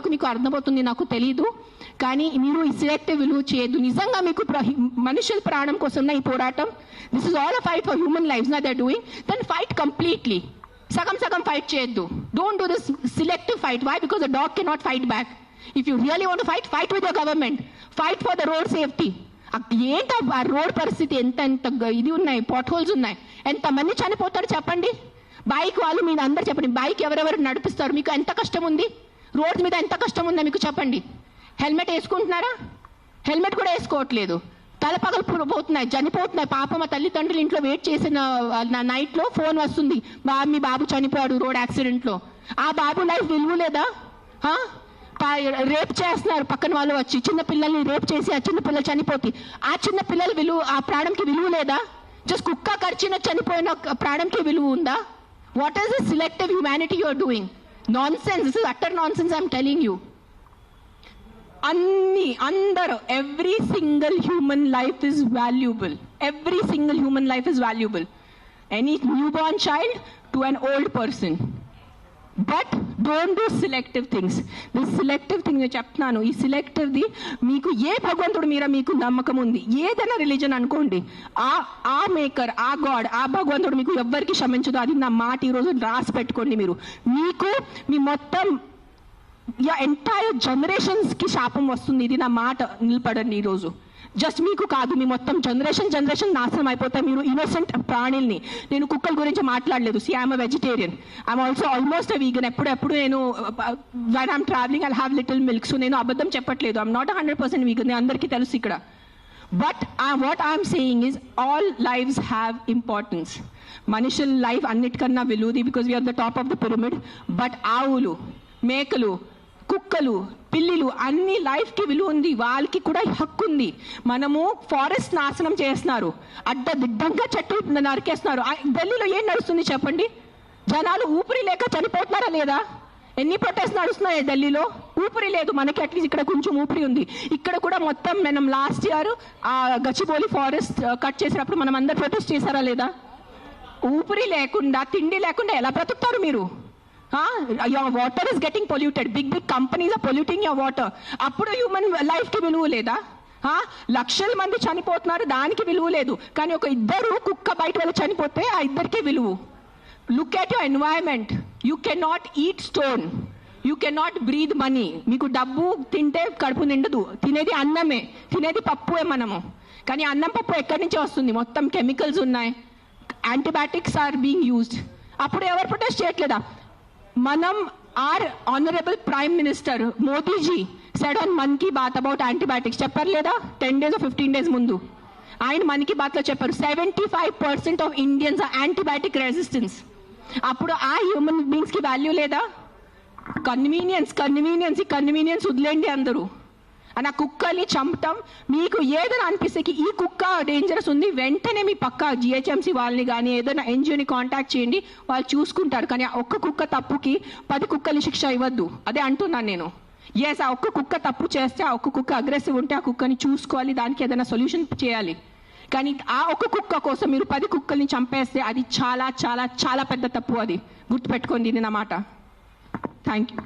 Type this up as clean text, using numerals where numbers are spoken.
ఎంతవరకు మీకు అర్థమవుతుంది నాకు తెలియదు, కానీ మీరు ఈ సెలెక్టివ్ విలువ చేయొద్దు. నిజంగా మీకు మనుషుల ప్రాణం కోసం ఈ పోరాటం, this is all a fight for human lives now they're doing, then fight completely. సగం ఫైట్ చేయొద్దు. Don't do this selective fight. Why? Because the dog can not fight back. If you really want to fight, fight with your government, fight for the road safety. ఏంటో ఆ road పరిస్థితి, ఎంత ఇది ఉన్నాయి, pot holes ఉన్నాయి, ఎంతమంది చనిపోతారు చెప్పండి. బైక్ వాళ్ళు మీరు అందరు చెప్పండి, బైక్ ఎవరెవరు నడిపిస్తారు, మీకు ఎంత కష్టం ఉంది, రోడ్స్ మీద ఎంత కష్టం ఉందో మీకు చెప్పండి. హెల్మెట్ వేసుకుంటున్నారా? హెల్మెట్ కూడా వేసుకోవట్లేదు. తల పగలు పోతున్నాయి, చనిపోతున్నాయి. పాప మా తల్లిదండ్రులు ఇంట్లో వెయిట్ చేసిన నైట్లో ఫోన్ వస్తుంది, మీ బాబు చనిపోయాడు రోడ్ యాక్సిడెంట్లో. ఆ బాబు లైఫ్ విలువ లేదా? రేప్ చేస్తున్నారు పక్కన వాళ్ళు వచ్చి, చిన్న పిల్లల్ని రేప్ చేసి ఆ చిన్న పిల్లలు చనిపోతే ఆ చిన్న పిల్లల విలువ, ఆ ప్రాణంకి విలువ లేదా? జస్ట్ కుక్క కరిచిన చనిపోయిన ప్రాణంకి విలువ ఉందా? What is the selective humanity you are doing? Nonsense. This is utter nonsense I'm telling you. అందరూ, every single human life is valuable. Every single human life is valuable. Any newborn child to an old person. But don't do selective things. This selective thing నేను చెప్తున్నాను, ఈ సెలెక్టివ్ది మీకు ఏ భగవంతుడు మీద మీకు నమ్మకం ఉంది, ఏదైనా రిలీజన్ అనుకోండి, ఆ మేకర్, ఆ గాడ్, ఆ భగవంతుడు మీకు ఎవ్వరికి క్షమించదు. అది నా మాట ఈరోజు రాసి పెట్టుకోండి. మీకు మీ మొత్తం ఎంటైర్ జనరేషన్స్కి శాపం వస్తుంది. ఇది నా మాట, నిలబడండి ఈరోజు. జస్ట్ మీకు కాదు, మీ మొత్తం జనరేషన్ నాశనం అయిపోతాయి. మీరు ఇన్నోసెంట్ ప్రాణుల్ని, నేను కుక్కల గురించి మాట్లాడలేదు. See I'm vegetarian, I'm also almost a vegan. ఎప్పుడు నేను when I'm travelling I have little milk. So నేను అబద్ధం చెప్పట్లేదు. ఐఎమ్ నాట్ 100% వీగన్, అందరికీ తెలుసు ఇక్కడ. But what I'm saying is all lives have importance. మనుషుల లైఫ్ అన్నిటికన్నా విలువది, because we are the top of the pyramid. But ఆవులు, మేకలు, కుక్కలు, పిల్లిలు అన్ని లైఫ్కి విలువ ఉంది, వాళ్ళకి కూడా హక్కు ఉంది. మనము ఫారెస్ట్ నాశనం చేస్తున్నారు, అడ్డదిడ్డంగా చెట్లు నరికేస్తున్నారు. ఢిల్లీలో ఏం నడుస్తుంది చెప్పండి? జనాలు ఊపిరి లేక చనిపోతున్నారా లేదా? ఎన్ని ప్రొటెస్ట్ నడుస్తున్నాయి ఢిల్లీలో? ఊపిరి లేదు. మనకి అట్లీస్ట్ ఇక్కడ కొంచెం ఊపిరి ఉంది. ఇక్కడ కూడా మొత్తం మనం లాస్ట్ ఇయర్ ఆ గచ్చిబౌలి ఫారెస్ట్ కట్ చేసినప్పుడు మనం అందరు ప్రొటెస్ట్ చేశారా లేదా? ఊపిరి లేకుండా, తిండి లేకుండా ఎలా బ్రతుకుతారు మీరు? Your water is getting polluted. Big companies are polluting your water. అప్పుడు హ్యూమన్ లైఫ్కి విలువ లేదా? లక్షల మంది చనిపోతున్నారు, దానికి విలువ లేదు. కానీ ఒక ఇద్దరు కుక్క బయట వెళ్ళి చనిపోతే ఆ ఇద్దరికే విలువ. Look at your environment. You can not eat stone, you can not breathe money. మీకు డబ్బు తింటే కడుపు నిండదు. తినేది అన్నమే, తినేది పప్పుే మనము. కానీ అన్నం పప్పు ఎక్కడి నుంచి వస్తుంది? మొత్తం కెమికల్స్ ఉన్నాయి, యాంటీబయాటిక్స్ ఆర్ బీయింగ్ యూజ్డ్. అప్పుడు ఎవరు ప్రొటెస్ట్ చేయట్లేదా? మనం, our honorable prime minister Modi ji said on Mann Ki Baat about antibiotics. చెప్పారు లేదా? 10 days or 15 days ముందు ఆయన మన్ కీ బాత్లో చెప్పారు 75% of Indians are antibiotic resistance. అప్పుడు ఆ హ్యూమన్ బీయింగ్స్కి వాల్యూ లేదా? కన్వీనియన్స్ వదిలేండి అందరూ. ఆ కుక్కల్ని చంపటం మీకు ఏదైనా అనిపిస్తే ఈ కుక్క డేంజరస్ ఉంది, వెంటనే మీ పక్క జిహెచ్ఎంసీ వాళ్ళని కానీ ఏదైనా ఎన్జిఓని కాంటాక్ట్ చేయండి, వాళ్ళు చూసుకుంటారు. కానీ ఒక్క కుక్క తప్పుకి 10 కుక్కల్ని శిక్ష ఇవ్వద్దు. అదే అంటున్నాను నేను. ఎస్, ఆ ఒక్క కుక్క తప్పు చేస్తే, ఆ ఒక్క కుక్క అగ్రెసివ్ ఉంటే ఆ కుక్కని చూసుకోవాలి, దానికి ఏదైనా సొల్యూషన్ చేయాలి. కానీ ఆ ఒక్క కుక్క కోసం మీరు 10 కుక్కల్ని చంపేస్తే అది చాలా చాలా చాలా పెద్ద తప్పు. అది గుర్తుపెట్టుకోండి, ఇది నా మాట. Thank you.